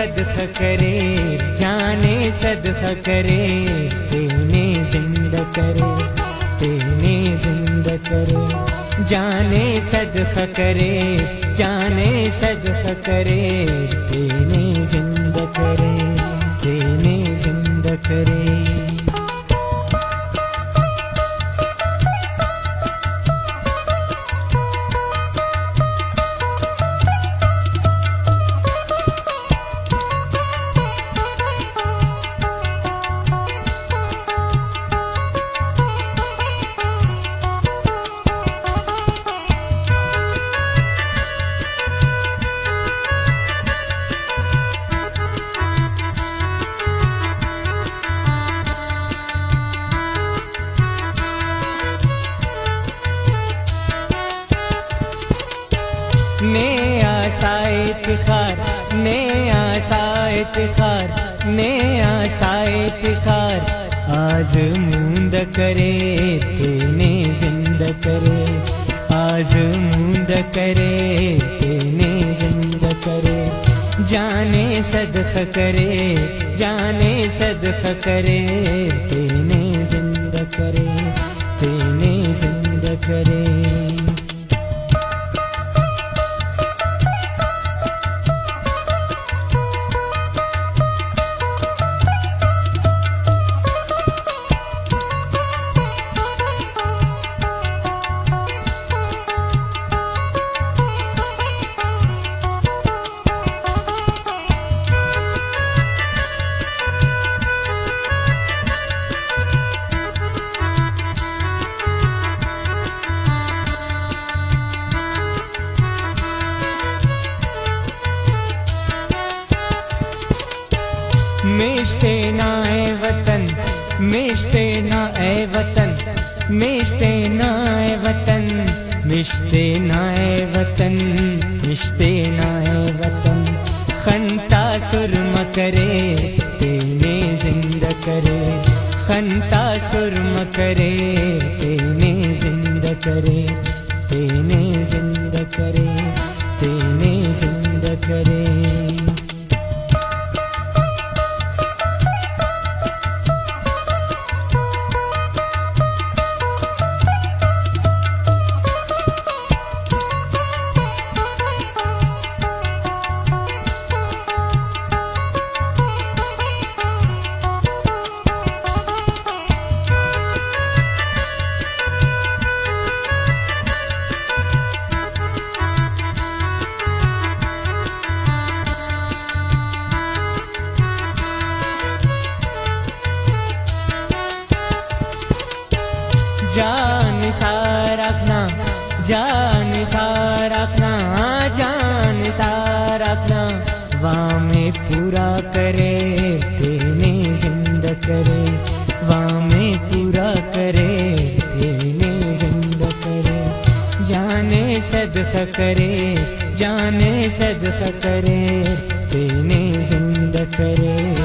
सदका करे, जाने सदका करे, तेने जिंदा करे, तेने जिंदा करे, जाने सदका करे, जाने सदका करे, तेने जिंदा करे, तेने जिंदा करे। ने आसाए इफ्तिखार, ने आसाए इफ्तिखार, ने आसाए इफ्तिखार, आज़मूंद करे, तेने जिंदा करे, आज़मूंद करे, तेने जिंदा करे, जाने सदका करे, जाने सदका करे, तेने जिंदा करे, तेने जिंदा करे। मिश्ते ना ए वतन, मिश्ते ना ए वतन, मिश्ते ना ए वतन, मिश्ते ना ए वतन, मिश्ते ना ए वतन, खंता सुरम करे, तेने जिंदा करे, खंता सुरम करे, तेने जिंदा करे, तेने जिंदा करे, तेने जिंदा करे। जान सारा रखना, जान सारा रखना, जान सारा रखना, वामे पूरा करे, तेने जिंदा करे, वामे पूरा करे, तेने जिंदा करे, जाने सदका करे, जाने सदका करे, तेने जिंदा करे।